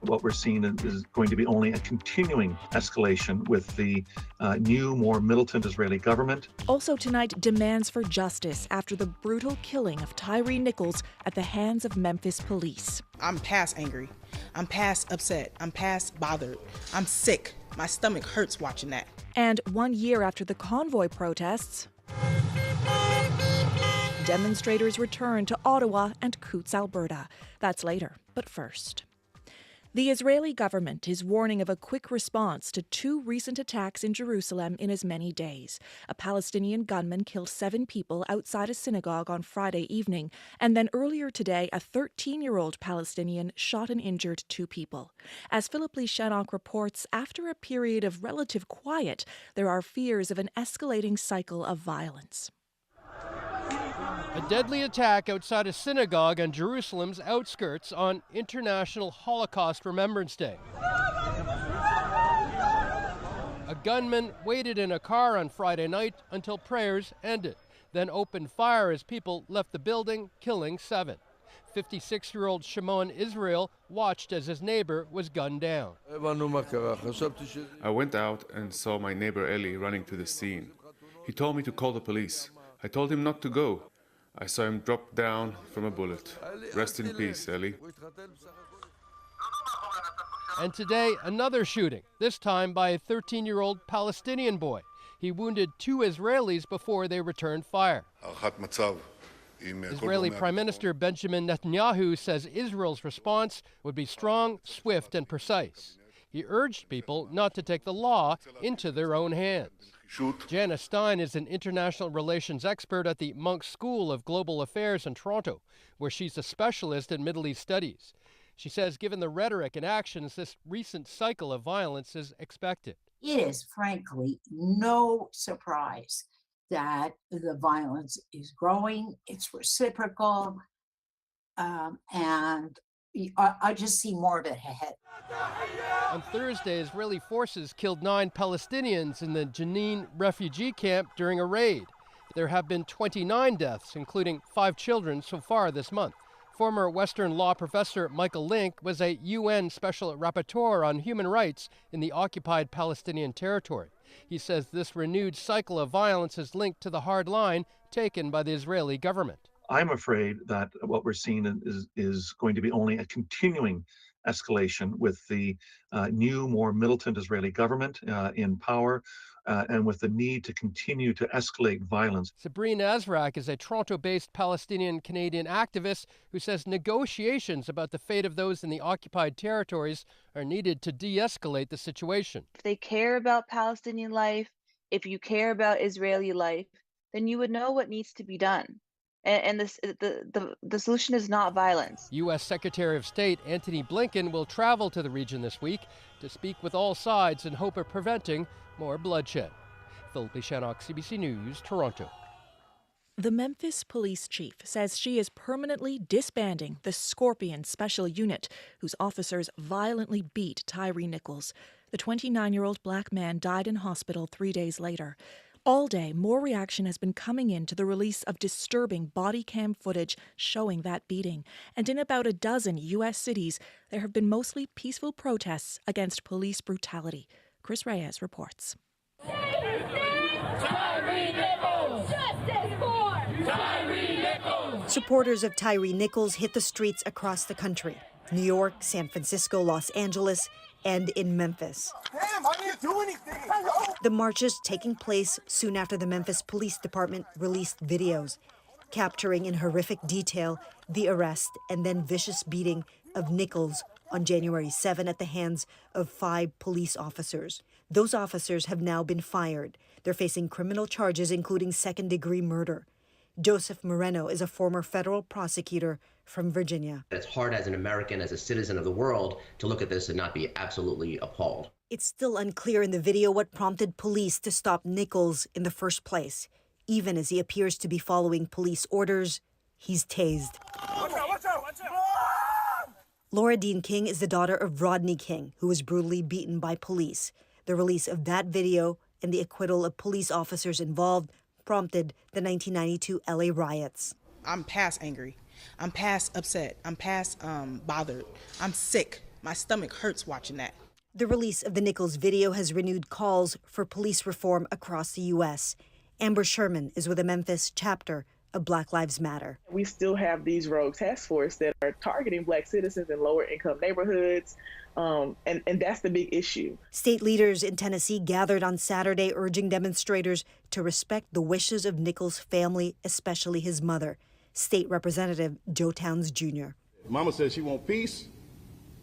what we're seeing is going to be only a continuing escalation with the new, more militant Israeli government. Also tonight, demands for justice after the brutal killing of Tyre Nichols at the hands of Memphis police. I'm past angry. I'm past upset. I'm past bothered. I'm sick. My stomach hurts watching that. And 1 year after the convoy protests, demonstrators return to Ottawa and Coutts, Alberta. That's later, but first. The Israeli government is warning of a quick response to 2 recent attacks in Jerusalem in as many days. A Palestinian gunman killed 7 people outside a synagogue on Friday evening, and then earlier today, a 13-year-old Palestinian shot and injured 2 people. As Philippe Leschenok reports, after a period of relative quiet, there are fears of an escalating cycle of violence. A deadly attack outside a synagogue on Jerusalem's outskirts on International Holocaust Remembrance Day. A gunman waited in a car on Friday night until prayers ended, then opened fire as people left the building, killing 7. 56-year-old Shimon Israel watched as his neighbor was gunned down. I went out and saw my neighbor Eli running to the scene. He told me to call the police. I told him not to go. I saw him drop down from a bullet. Rest in peace, Eli. And today, another shooting, this time by a 13-year-old Palestinian boy. He wounded 2 Israelis before they returned fire. Israeli Prime Minister Benjamin Netanyahu says Israel's response would be strong, swift, and precise. He urged people not to take the law into their own hands. Jana Stein is an international relations expert at the Monk School of Global Affairs in Toronto, where she's a specialist in Middle East studies. She says given the rhetoric and actions, this recent cycle of violence is expected. It is frankly no surprise that the violence is growing. It's reciprocal, and I just see more of it ahead. On Thursday, Israeli forces killed 9 Palestinians in the Jenin refugee camp during a raid. There have been 29 deaths, including 5 children so far this month. Former Western law professor Michael Link was a UN Special Rapporteur on human rights in the occupied Palestinian territory. He says this renewed cycle of violence is linked to the hard line taken by the Israeli government. I'm afraid that what we're seeing is going to be only a continuing escalation with the new, more militant Israeli government in power and with the need to continue to escalate violence. Sabrina Azrak is a Toronto-based Palestinian-Canadian activist who says negotiations about the fate of those in the occupied territories are needed to de-escalate the situation. If they care about Palestinian life, if you care about Israeli life, then you would know what needs to be done. And the solution is not violence. U.S. Secretary of State Antony Blinken will travel to the region this week to speak with all sides in hope of preventing more bloodshed. Philippe Leschenok, CBC News, Toronto. The Memphis police chief says she is permanently disbanding the Scorpion Special Unit, whose officers violently beat Tyre Nichols. The 29-year-old black man died in hospital 3 days later. All day, more reaction has been coming in to the release of disturbing body cam footage showing that beating. And in about a dozen U.S. cities, there have been mostly peaceful protests against police brutality. Chris Reyes reports. Supporters of Tyre Nichols hit the streets across the country. New York, San Francisco, Los Angeles, and in Memphis. Damn, I didn't do anything. The marches taking place soon after the Memphis Police Department released videos capturing in horrific detail the arrest and then vicious beating of Nichols on January 7 at the hands of 5 police officers. Those officers have now been fired. They're facing criminal charges, including second-degree murder. Joseph Moreno is a former federal prosecutor from Virginia. It's hard as an American, as a citizen of the world, to look at this and not be absolutely appalled. It's still unclear in the video what prompted police to stop Nichols in the first place. Even as he appears to be following police orders, he's tased. Watch out. Laura Dean King is the daughter of Rodney King, who was brutally beaten by police. The release of that video and the acquittal of police officers involved prompted the 1992 LA riots. I'm past angry. I'm past upset. I'm past bothered. I'm sick. My stomach hurts watching that. The release of the Nichols video has renewed calls for police reform across the U.S. Amber Sherman is with the Memphis chapter of Black Lives Matter. We still have these rogue task force that are targeting Black citizens in lower income neighborhoods, and that's the big issue. State leaders in Tennessee gathered on Saturday urging demonstrators to respect the wishes of Nichols' family, especially his mother, State Representative Joe Towns Jr. Mama says she wants peace,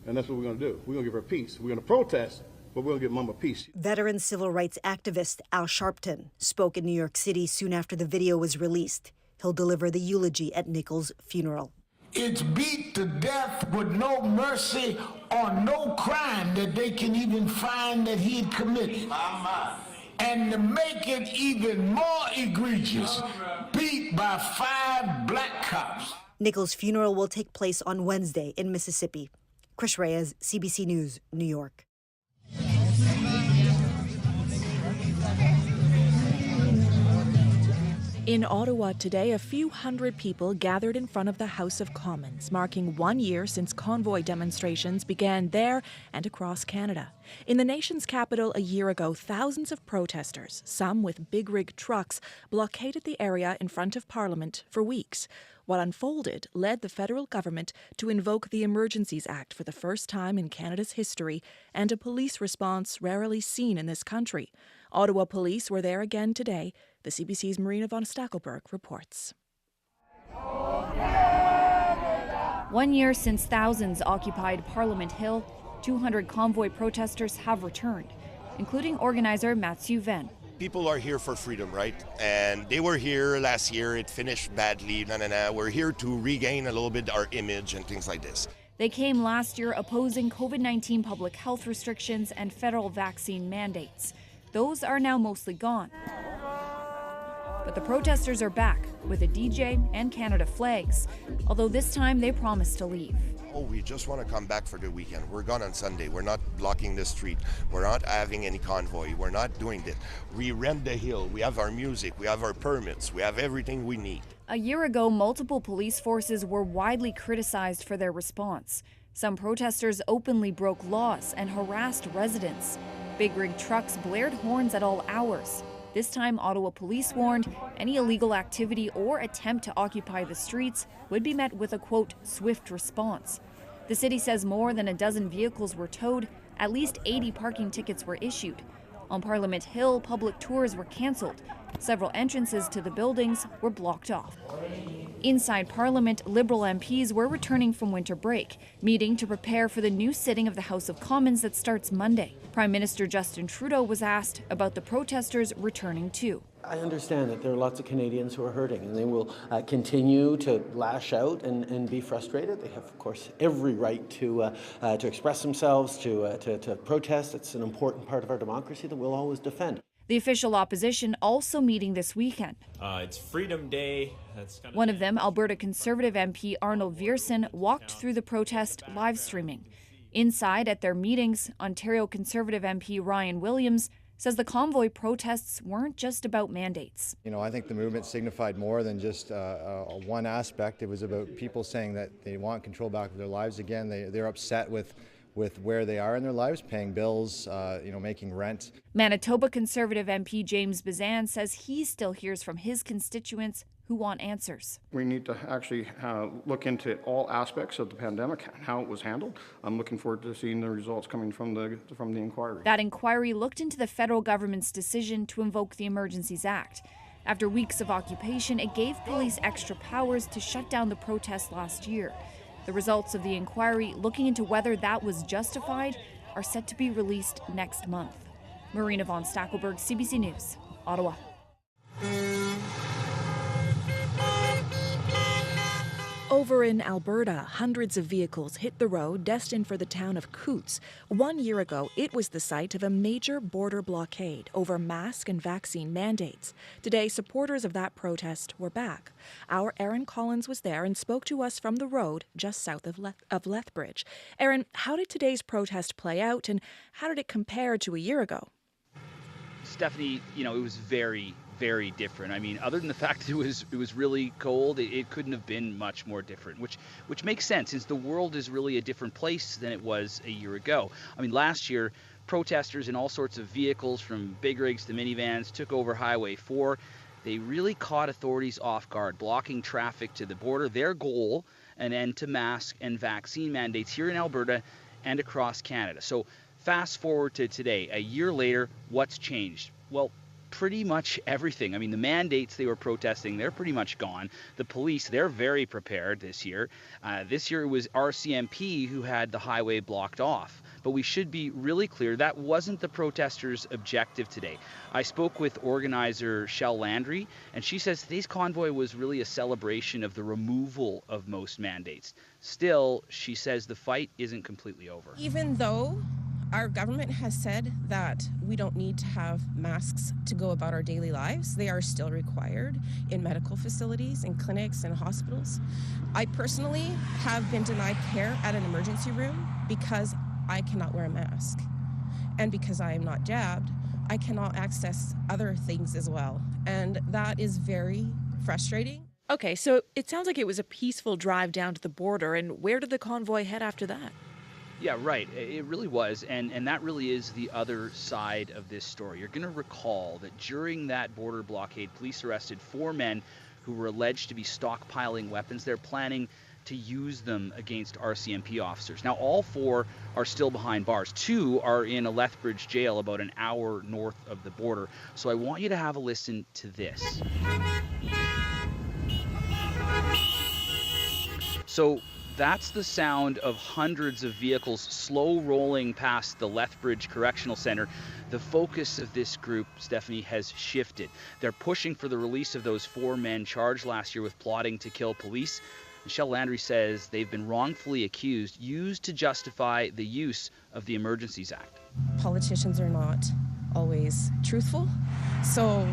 and that's what we're going to do. We're going to give her peace. We're going to protest, but we're going to give Mama peace. Veteran civil rights activist Al Sharpton spoke in New York City soon after the video was released. He'll deliver the eulogy at Nichols' funeral. It's beat to death with no mercy on no crime that they can even find that he'd committed. And to make it even more egregious, beat by 5 black cops. Nichols' funeral will take place on Wednesday in Mississippi. Chris Reyes, CBC News, New York. In Ottawa today, a few hundred people gathered in front of the House of Commons, marking 1 year since convoy demonstrations began there and across Canada. In the nation's capital a year ago, thousands of protesters, some with big rig trucks, blockaded the area in front of Parliament for weeks. What unfolded led the federal government to invoke the Emergencies Act for the first time in Canada's history, and a police response rarely seen in this country. Ottawa police were there again today. The CBC's Marina von Stackelberg reports. 1 year since thousands occupied Parliament Hill, 200 convoy protesters have returned, including organizer Matthew Venn. People are here for freedom, right? And they were here last year. It finished badly. We're here to regain a little bit our image and things like this. They came last year opposing COVID-19 public health restrictions and federal vaccine mandates. Those are now mostly gone. But the protesters are back with a DJ and Canada flags, although this time they promised to leave. Oh, we just want to come back for the weekend. We're gone on Sunday. We're not blocking the street. We're not having any convoy. We're not doing that. We rent the hill. We have our music. We have our permits. We have everything we need. A year ago, multiple police forces were widely criticized for their response. Some protesters openly broke laws and harassed residents. Big rig trucks blared horns at all hours. This time, Ottawa police warned any illegal activity or attempt to occupy the streets would be met with a, quote, swift response. The city says more than a dozen vehicles were towed, at least 80 parking tickets were issued. On Parliament Hill, public tours were cancelled. Several entrances to the buildings were blocked off. Inside Parliament, Liberal MPs were returning from winter break, meeting to prepare for the new sitting of the House of Commons that starts Monday. Prime Minister Justin Trudeau was asked about the protesters returning too. I understand that there are lots of Canadians who are hurting, and they will continue to lash out and be frustrated. They have, of course, every right to express themselves, to protest. It's an important part of our democracy that we'll always defend. The official opposition also meeting this weekend. It's Freedom Day. One of them, Alberta Conservative MP Arnold Viersen, walked through the protest live streaming. Inside at their meetings, Ontario Conservative MP Ryan Williams says the convoy protests weren't just about mandates. You know, I think the movement signified more than just one aspect. It was about people saying that they want control back of their lives again. They're upset with where they are in their lives, paying bills, making rent. Manitoba Conservative MP James Bazan says he still hears from his constituents who want answers. We need to actually look into all aspects of the pandemic and how it was handled. I'm looking forward to seeing the results coming from the inquiry. That inquiry looked into the federal government's decision to invoke the Emergencies Act. After weeks of occupation, it gave police extra powers to shut down the protests last year. The results of the inquiry, looking into whether that was justified, are set to be released next month. Marina von Stackelberg, CBC News, Ottawa. Over in Alberta, hundreds of vehicles hit the road destined for the town of Coutts. 1 year ago, it was the site of a major border blockade over mask and vaccine mandates. Today, supporters of that protest were back. Our Erin Collins was there and spoke to us from the road just south of Lethbridge. Erin, how did today's protest play out, and how did it compare to a year ago? Stephanie, it was very, very different. I mean, other than the fact that it was really cold, it couldn't have been much more different, which makes sense since the world is really a different place than it was a year ago. I mean, last year, protesters in all sorts of vehicles, from big rigs to minivans, took over Highway 4. They really caught authorities off guard, blocking traffic to the border. Their goal, an end to mask and vaccine mandates here in Alberta and across Canada. So fast forward to today, a year later, what's changed? Well, pretty much everything. I mean, the mandates they were protesting, they're pretty much gone. The police, they're very prepared this year. This year it was RCMP who had the highway blocked off. But we should be really clear, that wasn't the protesters' objective today. I spoke with organizer Shell Landry, and she says today's convoy was really a celebration of the removal of most mandates. Still, she says the fight isn't completely over. Even though our government has said that we don't need to have masks to go about our daily lives, they are still required in medical facilities, in clinics, and hospitals. I personally have been denied care at an emergency room because I cannot wear a mask. And because I am not jabbed, I cannot access other things as well. And that is very frustrating. Okay, so it sounds like it was a peaceful drive down to the border. And where did the convoy head after that? Yeah, right. It really was. And that really is the other side of this story. You're going to recall that during that border blockade, police arrested 4 men who were alleged to be stockpiling weapons. They're planning to use them against RCMP officers. Now, all 4 are still behind bars. 2 are in a Lethbridge jail about an hour north of the border. So I want you to have a listen to this. So that's the sound of hundreds of vehicles slow rolling past the Lethbridge Correctional Center. The focus of this group, Stephanie, has shifted. They're pushing for the release of those 4 men charged last year with plotting to kill police. Michelle Landry says they've been wrongfully accused, used to justify the use of the Emergencies Act. Politicians are not always truthful. So,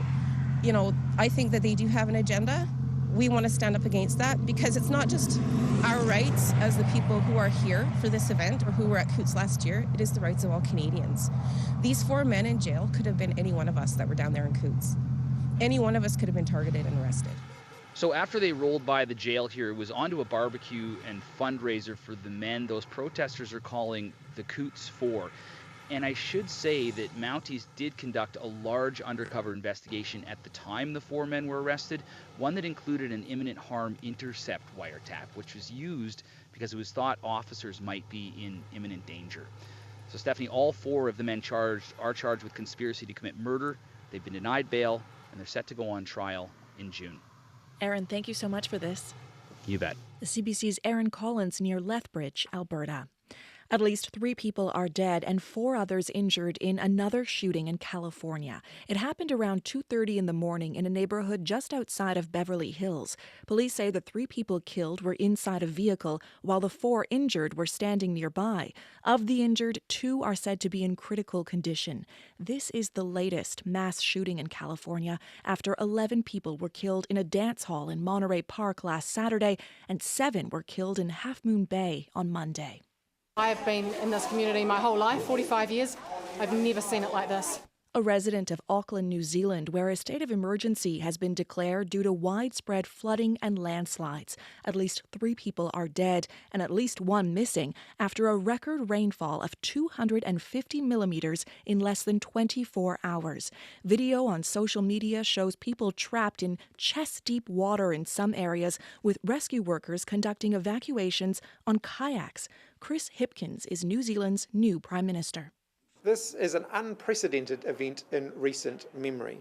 I think that they do have an agenda. We want to stand up against that because it's not just our rights as the people who are here for this event or who were at Coots last year. It is the rights of all Canadians. These 4 men in jail could have been any one of us that were down there in Coots. Any one of us could have been targeted and arrested. So after they rolled by the jail here, it was onto a barbecue and fundraiser for the men those protesters are calling the Coots 4. And I should say that Mounties did conduct a large undercover investigation at the time the 4 men were arrested, one that included an imminent harm intercept wiretap, which was used because it was thought officers might be in imminent danger. So Stephanie, all 4 of the men are charged with conspiracy to commit murder. They've been denied bail, and they're set to go on trial in June. Aaron, thank you so much for this. You bet. The CBC's Aaron Collins near Lethbridge, Alberta. At least 3 people are dead and 4 others injured in another shooting in California. It happened around 2:30 in the morning in a neighborhood just outside of Beverly Hills. Police say the 3 people killed were inside a vehicle, while the 4 injured were standing nearby. Of the injured, 2 are said to be in critical condition. This is the latest mass shooting in California after 11 people were killed in a dance hall in Monterey Park last Saturday and 7 were killed in Half Moon Bay on Monday. I've been in this community my whole life, 45 years. I've never seen it like this. A resident of Auckland, New Zealand, where a state of emergency has been declared due to widespread flooding and landslides. At least 3 people are dead and at least 1 missing after a record rainfall of 250 millimeters in less than 24 hours. Video on social media shows people trapped in chest-deep water in some areas, with rescue workers conducting evacuations on kayaks. Chris Hipkins is New Zealand's new Prime Minister. This is an unprecedented event in recent memory.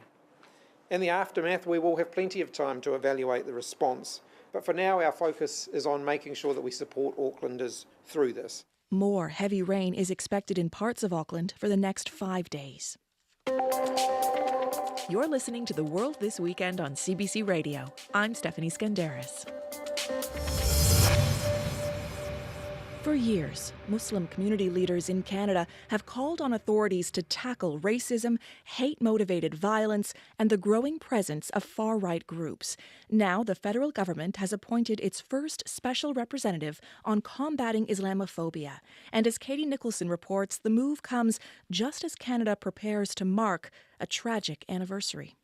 In the aftermath, we will have plenty of time to evaluate the response, but for now our focus is on making sure that we support Aucklanders through this. More heavy rain is expected in parts of Auckland for the next 5 days. You're listening to The World This Weekend on CBC Radio. I'm Stephanie Skandaris. For years, Muslim community leaders in Canada have called on authorities to tackle racism, hate-motivated violence, and the growing presence of far-right groups. Now, the federal government has appointed its first special representative on combating Islamophobia. And as Katie Nicholson reports, the move comes just as Canada prepares to mark a tragic anniversary.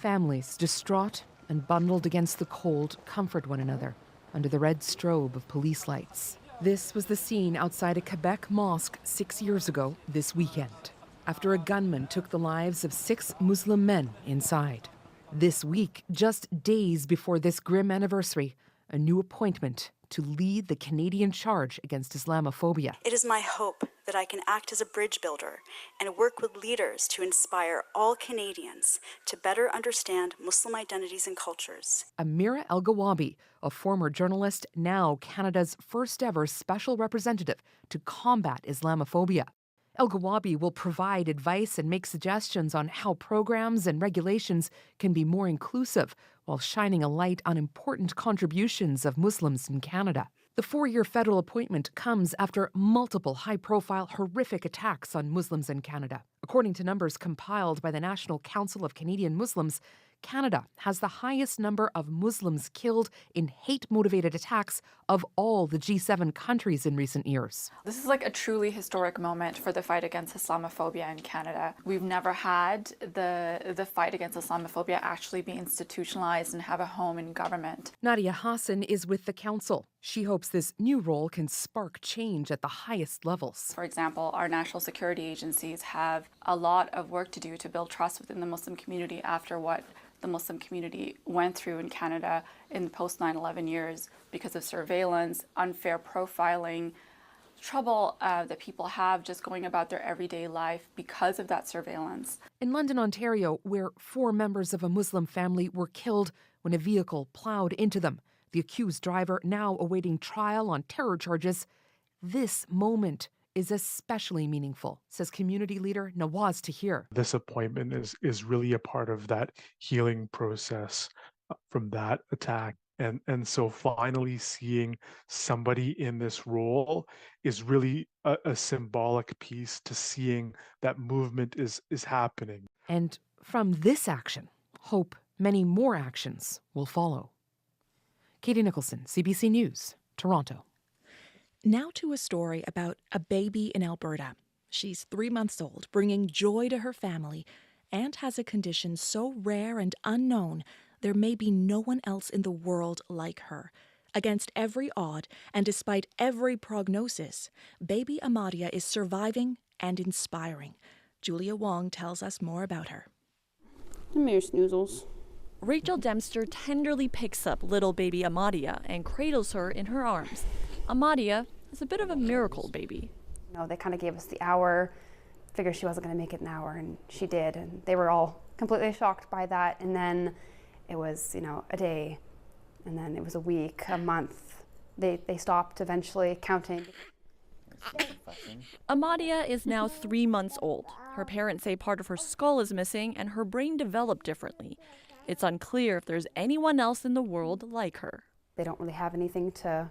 Families, distraught and bundled against the cold, comfort one another under the red strobe of police lights. This was the scene outside a Quebec mosque 6 years ago this weekend, after a gunman took the lives of 6 Muslim men inside. This week, just days before this grim anniversary, a new appointment to lead the Canadian charge against Islamophobia. It is my hope that I can act as a bridge builder and work with leaders to inspire all Canadians to better understand Muslim identities and cultures. Amira El-Gawabi, a former journalist, now Canada's first ever special representative to combat Islamophobia. El-Gawabi will provide advice and make suggestions on how programs and regulations can be more inclusive while shining a light on important contributions of Muslims in Canada. The 4-year federal appointment comes after multiple high-profile, horrific attacks on Muslims in Canada. According to numbers compiled by the National Council of Canadian Muslims, Canada has the highest number of Muslims killed in hate-motivated attacks of all the G7 countries in recent years. This is like a truly historic moment for the fight against Islamophobia in Canada. We've never had the fight against Islamophobia actually be institutionalized and have a home in government. Nadia Hassan is with the council. She hopes this new role can spark change at the highest levels. For example, our national security agencies have a lot of work to do to build trust within the Muslim community after what the Muslim community went through in Canada in the post 9/11 years because of surveillance, unfair profiling, trouble that people have just going about their everyday life because of that surveillance. In London, Ontario, where 4 members of a Muslim family were killed when a vehicle plowed into them, the accused driver now awaiting trial on terror charges, this moment is especially meaningful, says community leader Nawaz Tahir. This appointment is really a part of that healing process from that attack. And so finally seeing somebody in this role is really a symbolic piece to seeing that movement is happening. And from this action, hope many more actions will follow. Katie Nicholson, CBC News, Toronto. Now to a story about a baby in Alberta. She's 3 months old, bringing joy to her family, and has a condition so rare and unknown there may be no one else in the world like her. Against every odd and despite every prognosis, baby Amadia is surviving and inspiring. Julia Wong tells us more about her. Mere snoozles. Rachel Dempster tenderly picks up little baby Amadia and cradles her in her arms. Amadia is a bit of a miracle baby. You know, they kind of gave us the hour, figured she wasn't going to make it an hour, and she did. And they were all completely shocked by that. And then it was, a day, and then it was a week, a month. They stopped eventually counting. Amadia is now 3 months old. Her parents say part of her skull is missing and her brain developed differently. It's unclear if there's anyone else in the world like her. They don't really have anything to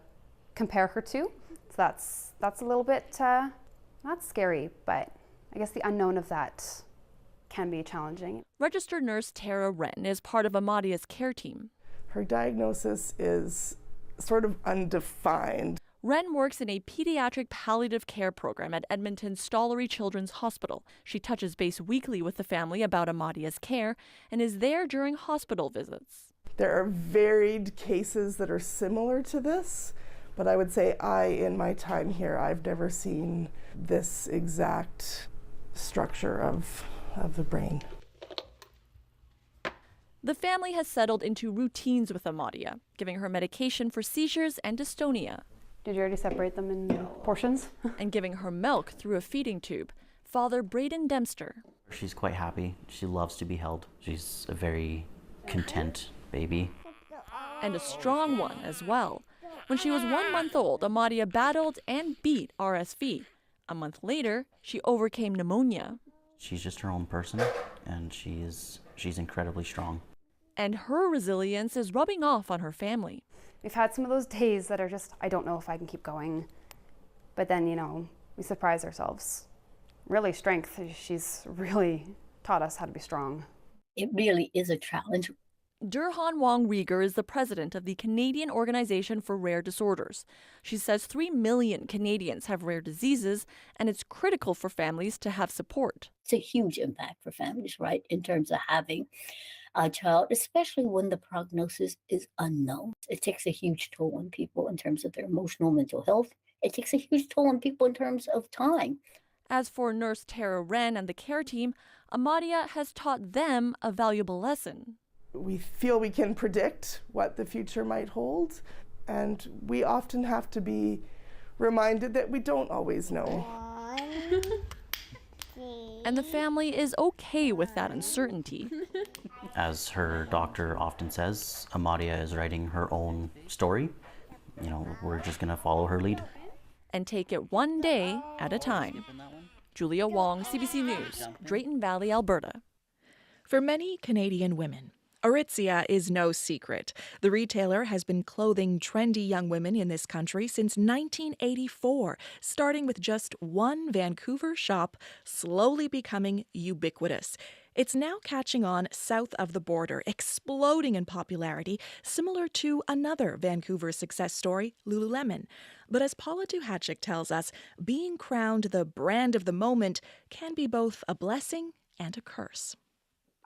compare her to, so that's a little bit not scary, but I guess the unknown of that can be challenging. Registered nurse Tara Wren is part of Amadia's care team. Her diagnosis is sort of undefined. Wren works in a pediatric palliative care program at Edmonton's Stollery Children's Hospital. She touches base weekly with the family about Amadia's care and is there during hospital visits. There are varied cases that are similar to this, but I would say in my time here, I've never seen this exact structure of the brain. The family has settled into routines with Amadia, giving her medication for seizures and dystonia. Did you already separate them in portions? And giving her milk through a feeding tube. Father Braden Dempster. She's quite happy. She loves to be held. She's a very content baby. And a strong one as well. When she was 1 month old, Amadia battled and beat RSV. A month later, she overcame pneumonia. She's just her own person, and she's incredibly strong. And her resilience is rubbing off on her family. We've had some of those days that are just, I don't know if I can keep going. But then, we surprise ourselves. Really, strength. She's really taught us how to be strong. It really is a challenge. Durhan Wong Rieger is the president of the Canadian Organization for Rare Disorders. She says 3 million Canadians have rare diseases, and it's critical for families to have support. It's a huge impact for families, right, in terms of having a child, especially when the prognosis is unknown. It takes a huge toll on people in terms of their emotional, mental health. It takes a huge toll on people in terms of time. As for nurse Tara Wren and the care team, Amadia has taught them a valuable lesson. We feel we can predict what the future might hold, and we often have to be reminded that we don't always know. And the family is okay with that uncertainty. As her doctor often says, Amadia is writing her own story. You know, we're just going to follow her lead. And take it one day at a time. Julia Wong, CBC News, Drayton Valley, Alberta. For many Canadian women, Aritzia is no secret. The retailer has been clothing trendy young women in this country since 1984, starting with just one Vancouver shop, slowly becoming ubiquitous. It's now catching on south of the border, exploding in popularity, similar to another Vancouver success story, Lululemon. But as Paula Duhatschek tells us, being crowned the brand of the moment can be both a blessing and a curse.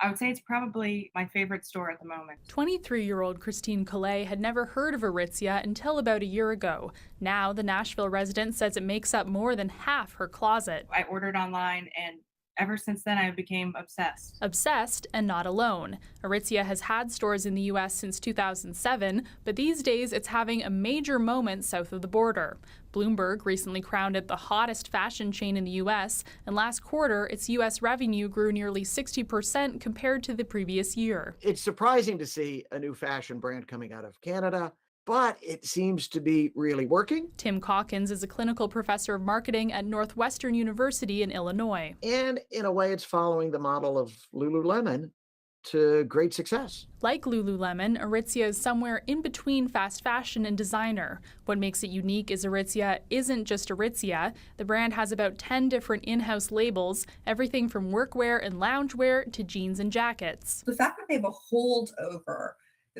I would say it's probably my favorite store at the moment. 23-year-old Christine Collet had never heard of Aritzia until about a year ago. Now, the Nashville resident says it makes up more than half her closet. I ordered online, and ever since then, I became obsessed. Obsessed and not alone. Aritzia has had stores in the U.S. since 2007, but these days it's having a major moment south of the border. Bloomberg recently crowned it the hottest fashion chain in the U.S., and last quarter, its U.S. revenue grew nearly 60% compared to the previous year. It's surprising to see a new fashion brand coming out of Canada, but it seems to be really working. Tim Calkins is a clinical professor of marketing at Northwestern University in Illinois. And in a way, it's following the model of Lululemon to great success. Like Lululemon, Aritzia is somewhere in between fast fashion and designer. What makes it unique is Aritzia isn't just Aritzia. The brand has about 10 different in-house labels, everything from workwear and loungewear to jeans and jackets. The fact that they have a hold over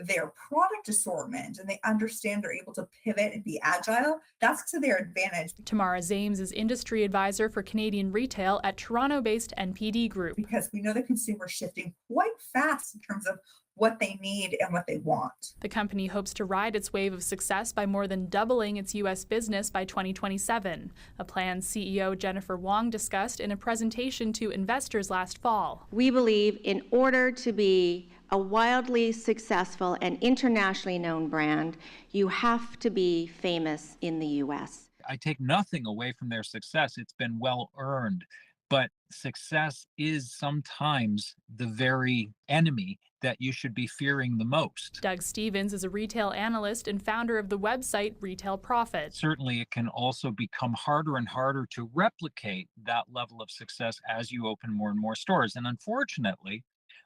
their product assortment and they understand they're able to pivot and be agile, that's to their advantage. Tamara Zames is industry advisor for Canadian retail at Toronto-based NPD Group. Because we know the consumer is shifting quite fast in terms of what they need and what they want. The company hopes to ride its wave of success by more than doubling its U.S. business by 2027, a plan CEO Jennifer Wong discussed in a presentation to investors last fall. We believe in order to be a wildly successful and internationally known brand, you have to be famous in the U.S. I take nothing away from their success. It's been well earned. But success is sometimes the very enemy that you should be fearing the most. Doug Stevens is a retail analyst and founder of the website Retail Profit. Certainly, it can also become harder and harder to replicate that level of success as you open more and more stores. And unfortunately,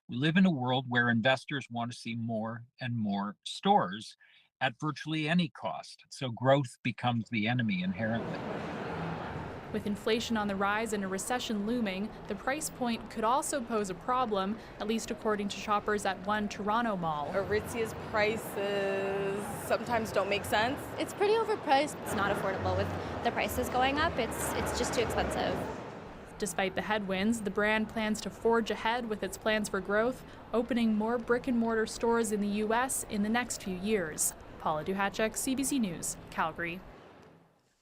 we live in a world where investors want to see more and more stores at virtually any cost. So growth becomes the enemy inherently. With inflation on the rise and a recession looming, the price point could also pose a problem, at least according to shoppers at one Toronto mall. Aritzia's prices sometimes don't make sense. It's pretty overpriced. It's not affordable with the prices going up. It's just too expensive. Despite the headwinds, the brand plans to forge ahead with its plans for growth, opening more brick-and-mortar stores in the U.S. in the next few years. Paula Duhatschek, CBC News, Calgary.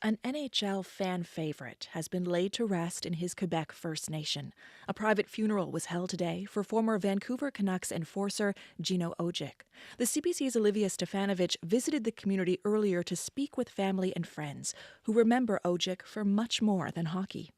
An NHL fan favorite has been laid to rest in his Quebec First Nation. A private funeral was held today for former Vancouver Canucks enforcer Gino Ojic. The CBC's Olivia Stefanovic visited the community earlier to speak with family and friends who remember Ojic for much more than hockey.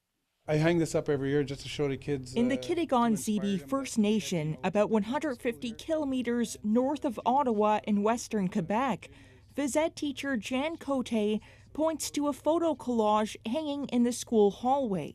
I hang this up every year just to show the kids. In the Kitigan-Zibi First Nation, about 150 kilometers north of Ottawa in western Quebec, phys ed teacher Jan Cote points to a photo collage hanging in the school hallway.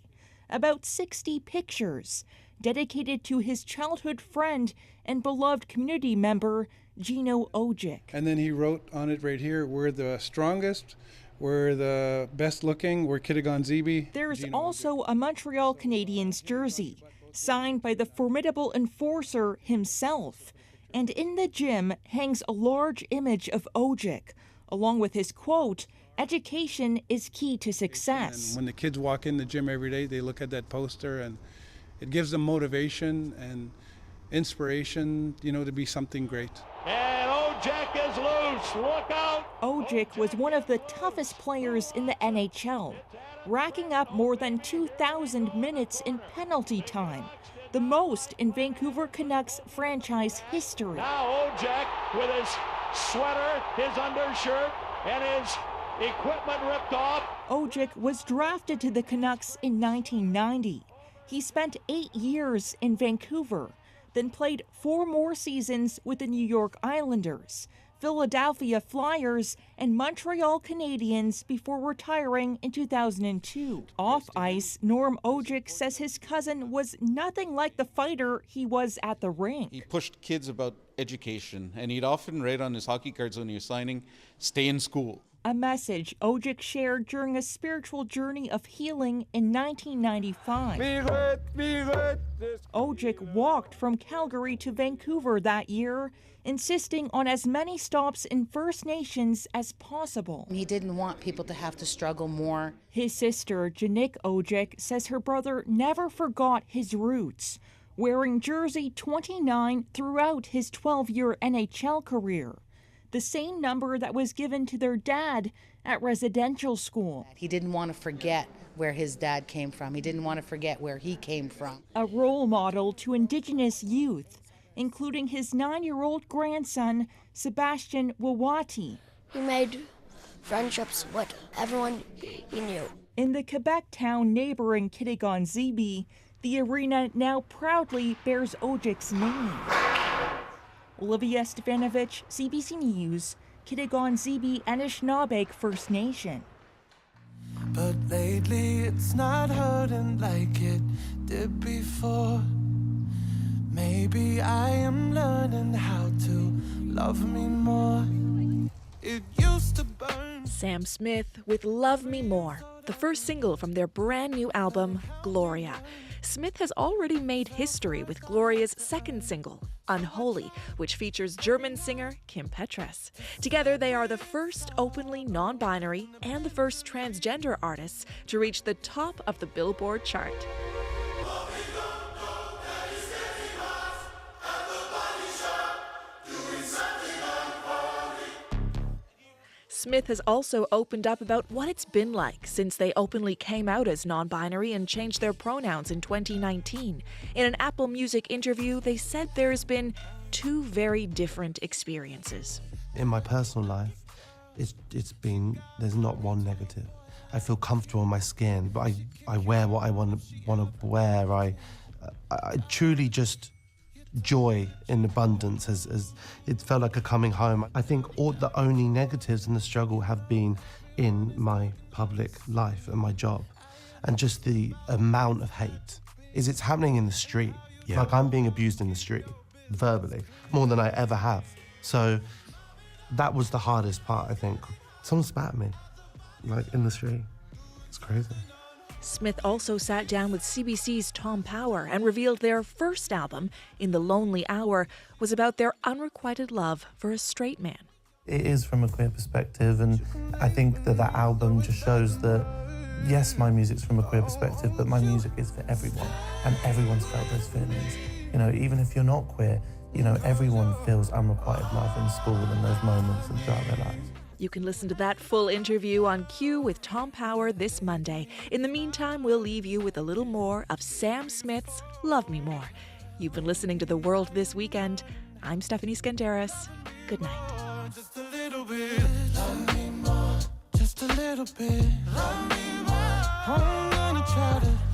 About 60 pictures dedicated to his childhood friend and beloved community member, Gino Ojic. And then he wrote on it right here, we're the strongest, we're the best looking, we're Kitigan-Zibi. There's also a Montreal Canadiens jersey, signed by the formidable enforcer himself. And in the gym hangs a large image of Ojic, along with his quote, "Education is key to success." And when the kids walk in the gym every day, they look at that poster and it gives them motivation and inspiration, to be something great. And Ojek is loose. Look out! Ojek was one of the toughest players in the NHL, racking up more than 2,000 minutes in penalty time, the most in Vancouver Canucks franchise history. Now Ojek with his sweater, his undershirt, and his equipment ripped off. Ojek was drafted to the Canucks in 1990. He spent 8 years in Vancouver, then played 4 more seasons with the New York Islanders, Philadelphia Flyers, and Montreal Canadiens before retiring in 2002. Off ice, Norm Ojek says his cousin was nothing like the fighter he was at the rink. He pushed kids about education, and he'd often write on his hockey cards when he was signing, "Stay in school." A message Ojek shared during a spiritual journey of healing in 1995. Ojek walked from Calgary to Vancouver that year, insisting on as many stops in First Nations as possible. He didn't want people to have to struggle more. His sister, Janik Ojek, says her brother never forgot his roots, wearing jersey 29 throughout his 12-year NHL career, the same number that was given to their dad at residential school. He didn't want to forget where his dad came from. He didn't want to forget where he came from. A role model to Indigenous youth, including his 9-year-old grandson, Sebastian Wawati. He made friendships with everyone he knew. In the Quebec town neighboring Kitigan-Zibi, the arena now proudly bears Ojek's name. Olivia Stefanovich, CBC News, Kitigan-Zibi Anishinaabe First Nation. But lately it's not hurting like it did before. Maybe I am learning how to love me more. It used to burn. Sam Smith with Love Me More, the first single from their brand new album, Gloria. Smith has already made history with Gloria's second single, Unholy, which features German singer Kim Petras. Together, they are the first openly non-binary and the first transgender artists to reach the top of the Billboard chart. Smith has also opened up about what it's been like since they openly came out as non-binary and changed their pronouns in 2019. In an Apple Music interview, they said there's been 2 very different experiences. In my personal life, it's been, there's not one negative. I feel comfortable in my skin, but I wear what I want to wear. I truly just joy in abundance as it felt like a coming home. I think all the only negatives in the struggle have been in my public life and my job, and just the amount of hate it's happening in the street. Yeah. Like I'm being abused in the street verbally more than I ever have. So that was the hardest part. I think someone spat at me like in the street. It's crazy. Smith also sat down with CBC's Tom Power and revealed their first album, In the Lonely Hour, was about their unrequited love for a straight man. It is from a queer perspective, and I think that album just shows that, yes, my music's from a queer perspective, but my music is for everyone, and everyone's felt those feelings. Even if you're not queer, everyone feels unrequited love in school and those moments and throughout their lives. You can listen to that full interview on Q with Tom Power this Monday. In the meantime, we'll leave you with a little more of Sam Smith's Love Me More. You've been listening to The World This Weekend. I'm Stephanie Skandaris. Good night. Just a little bit, love me more. Just a little bit, love me more. I'm gonna try to